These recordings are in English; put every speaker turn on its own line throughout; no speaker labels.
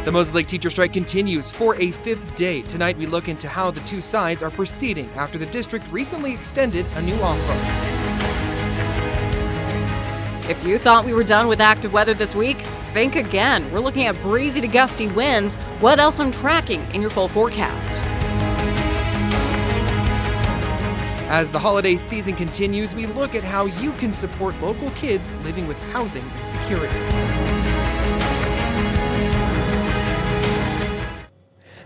The Moses Lake teacher strike continues for a fifth day. Tonight we look into how the two sides are proceeding after the district recently extended a new offer.
If you thought we were done with active weather this week, think again. We're looking at breezy to gusty winds. What else I'm tracking in your full forecast?
As the holiday season continues, we look at how you can support local kids living with housing insecurity.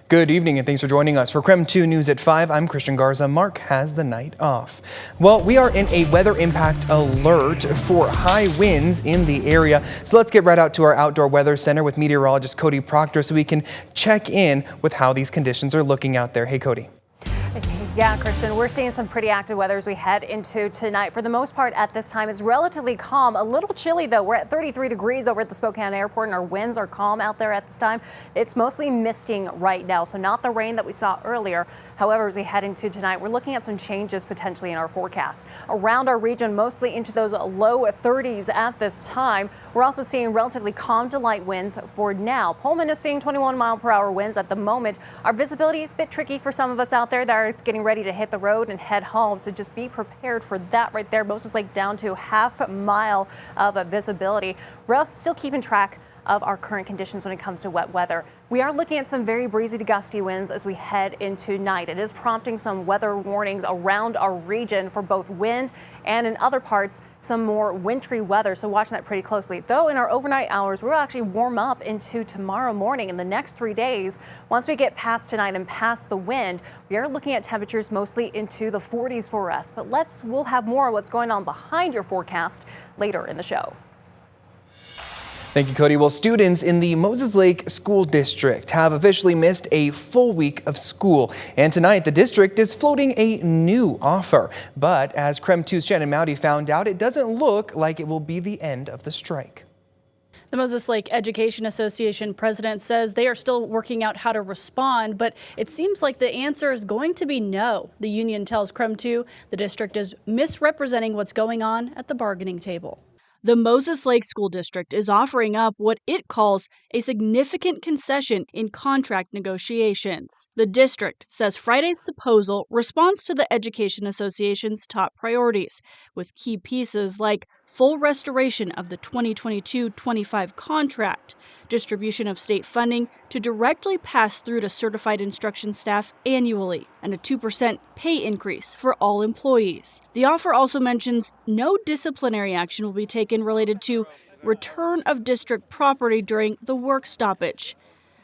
Good evening and thanks for joining us. For KREM 2 News at 5, I'm Christian Garza. Mark has the night off. Well, we are in a weather impact alert for high winds in the area. So let's get right out to our outdoor weather center with meteorologist Cody Proctor so we can check in with how these conditions are looking out there. Hey, Cody.
Yeah, Christian, we're seeing some pretty active weather as we head into tonight. For the most part at this time, it's relatively calm. A little chilly, though. We're at 33 degrees over at the Spokane Airport, and our winds are calm out there at this time. It's mostly misting right now, so not the rain that we saw earlier. However, as we head into tonight, we're looking at some changes potentially in our forecast. Around our region, mostly into those low 30s at this time. We're also seeing relatively calm to light winds for now. Pullman is seeing 21-mile-per-hour winds at the moment. Our visibility, a bit tricky for some of us out there that are getting ready to hit the road and head home. So just be prepared for that right there. Moses Lake down to half a mile of visibility. We're still keeping track of our current conditions when it comes to wet weather. We are looking at some very breezy to gusty winds as we head into night. It is prompting some weather warnings around our region for both wind and in other parts some more wintry weather, so watching that pretty closely. Though in our overnight hours, we'll actually warm up into tomorrow morning. In the next 3 days, once we get past tonight and past the wind, we are looking at temperatures mostly into the 40s for us. But we'll have more of what's going on behind your forecast later in the show.
Thank you, Cody. Well, students in the Moses Lake School District have officially missed a full week of school. And tonight, the district is floating a new offer. But as KREM 2's Shannon Mowdy found out, it doesn't look like it will be the end of the strike.
The Moses Lake Education Association president says they are still working out how to respond, but it seems like the answer is going to be no. The union tells KREM 2 the district is misrepresenting what's going on at the bargaining table. The Moses Lake School District is offering up what it calls a significant concession in contract negotiations. The district says Friday's proposal responds to the Education Association's top priorities, with key pieces like full restoration of the 2022-25 contract, distribution of state funding to directly pass through to certified instruction staff annually, and a 2% pay increase for all employees. The offer also mentions no disciplinary action will be taken related to return of district property during the work stoppage.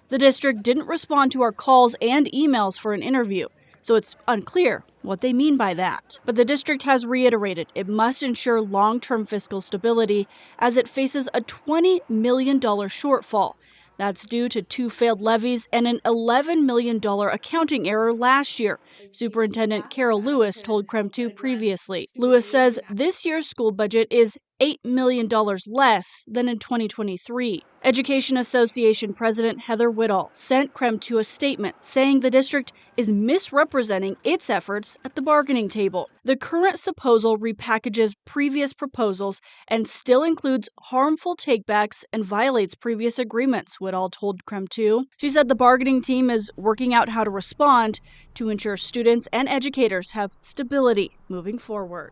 The district didn't respond to our calls and emails for an interview, so it's unclear what they mean by that. But the district has reiterated it must ensure long-term fiscal stability as it faces a $20 million shortfall. That's due to 2 failed levies and an $11 million accounting error last year, Superintendent Carol Lewis told KREM 2 previously. Lewis says this year's school budget is $8 million less than in 2023. Education Association President Heather Whittall sent KREM 2 a statement saying the district is misrepresenting its efforts at the bargaining table. The current proposal repackages previous proposals and still includes harmful takebacks and violates previous agreements, Whittall told KREM 2. She said the bargaining team is working out how to respond to ensure students and educators have stability moving forward.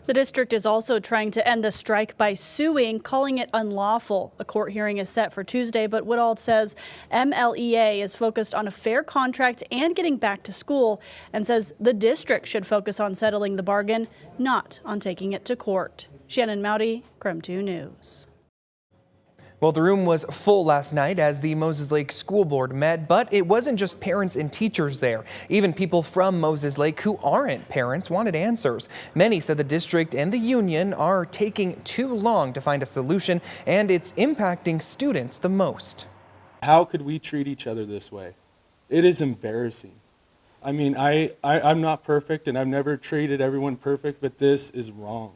The district is also trying to end the strike by suing, calling it unlawful. A court hearing is set for Tuesday, but Whittall says MLEA is focused on a fair contract and getting back to school, and says the district should focus on settling the bargain, not on taking it to court. Shannon Mowdy, KREM 2 News.
Well, the room was full last night as the Moses Lake School Board met, but it wasn't just parents and teachers there. Even people from Moses Lake who aren't parents wanted answers. Many said the district and the union are taking too long to find a solution, and it's impacting students the most.
How could we treat each other this way? It is embarrassing. I mean, I'm not perfect, and I've never treated everyone perfect, but this is wrong.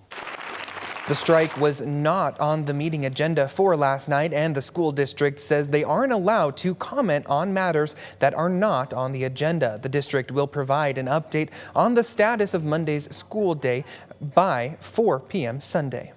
The strike was not on the meeting agenda for last night, and the school district says they aren't allowed to comment on matters that are not on the agenda. The district will provide an update on the status of Monday's school day by 4 p.m. Sunday.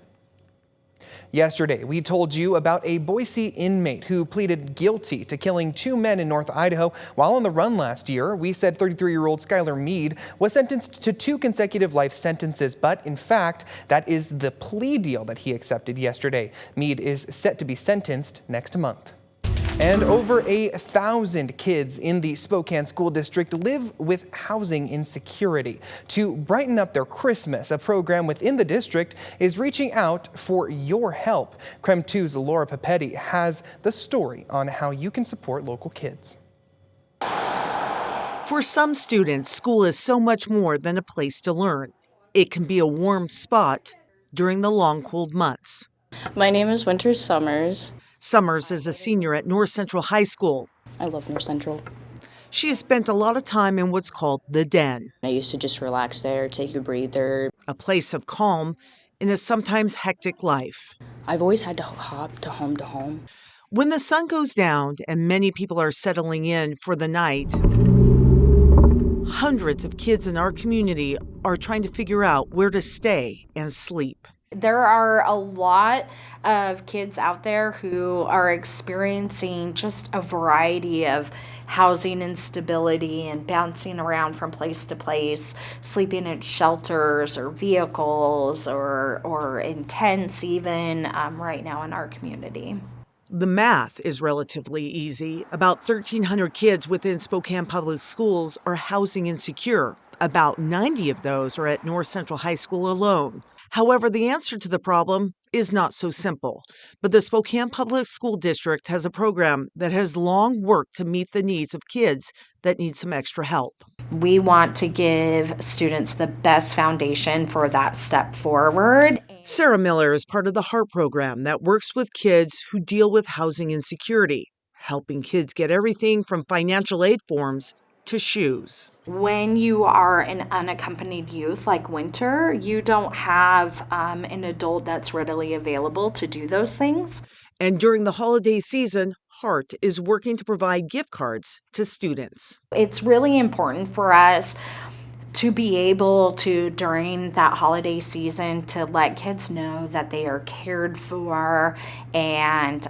Yesterday, we told you about a Boise inmate who pleaded guilty to killing 2 men in North Idaho while on the run last year. We said 33-year-old Skylar Mead was sentenced to 2 consecutive life sentences, but in fact, that is the plea deal that he accepted yesterday. Mead is set to be sentenced next month. And over 1,000 kids in the Spokane School District live with housing insecurity. To brighten up their Christmas, a program within the district is reaching out for your help. KREM 2's Laura Papetti has the story on how you can support local kids.
For some students, school is so much more than a place to learn. It can be a warm spot during the long, cold months.
My name is Winter Summers.
Summers is a senior at North Central High School.
I love North Central.
She has spent a lot of time in what's called the Den.
I used to just relax there, take a breather.
A place of calm in a sometimes hectic life.
I've always had to hop to home.
When the sun goes down and many people are settling in for the night, hundreds of kids in our community are trying to figure out where to stay and sleep.
There are a lot of kids out there who are experiencing just a variety of housing instability and bouncing around from place to place, sleeping in shelters or vehicles or in tents even right now in our community.
The math is relatively easy. About 1,300 kids within Spokane Public Schools are housing insecure. About 90 of those are at North Central High School alone. However, the answer to the problem is not so simple. But the Spokane Public School District has a program that has long worked to meet the needs of kids that need some extra help.
We want to give students the best foundation for that step forward.
Sarah Miller is part of the HEART program that works with kids who deal with housing insecurity, helping kids get everything from financial aid forms to shoes.
When you are an unaccompanied youth like Winter, you don't have an adult that's readily available to do those things.
And during the holiday season, HEART is working to provide gift cards to students.
It's really important for us to be able to, during that holiday season, to let kids know that they are cared for and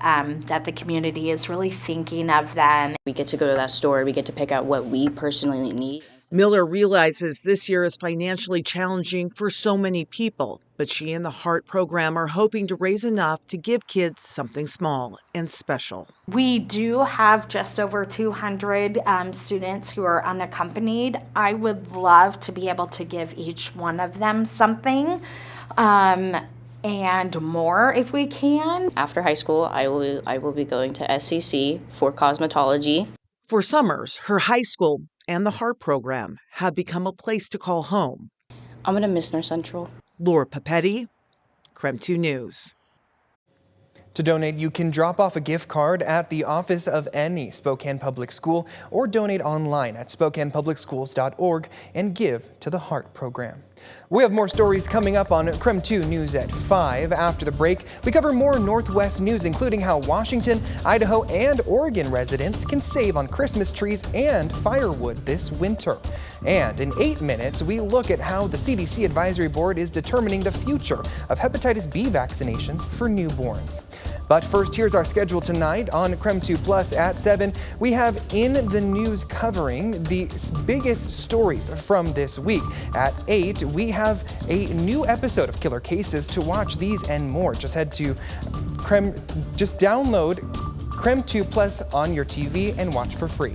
that the community is really thinking of them.
We get to go to that store, we get to pick out what we personally need.
Miller realizes this year is financially challenging for so many people, but she and the HEART program are hoping to raise enough to give kids something small and special.
We do have just over 200 students who are unaccompanied. I would love to be able to give each one of them something and more if we can.
After high school, I will be going to SCC for cosmetology.
For Summers, her high school and the HEART program have become a place to call home.
I'm going to miss North Central.
Laura Papetti, KREM 2 News.
To donate, you can drop off a gift card at the office of any Spokane Public School or donate online at SpokanePublicSchools.org and give to the HEART program. We have more stories coming up on KREM 2 News at 5. After the break, we cover more Northwest news, including how Washington, Idaho, and Oregon residents can save on Christmas trees and firewood this winter. And in 8 minutes, we look at how the CDC Advisory Board is determining the future of hepatitis B vaccinations for newborns. But first, here's our schedule tonight on KREM 2 Plus at 7. We have In the News covering the biggest stories from this week. At 8, we have a new episode of Killer Cases. To watch these and more, just head to KREM, just download KREM 2 Plus on your TV and watch for free.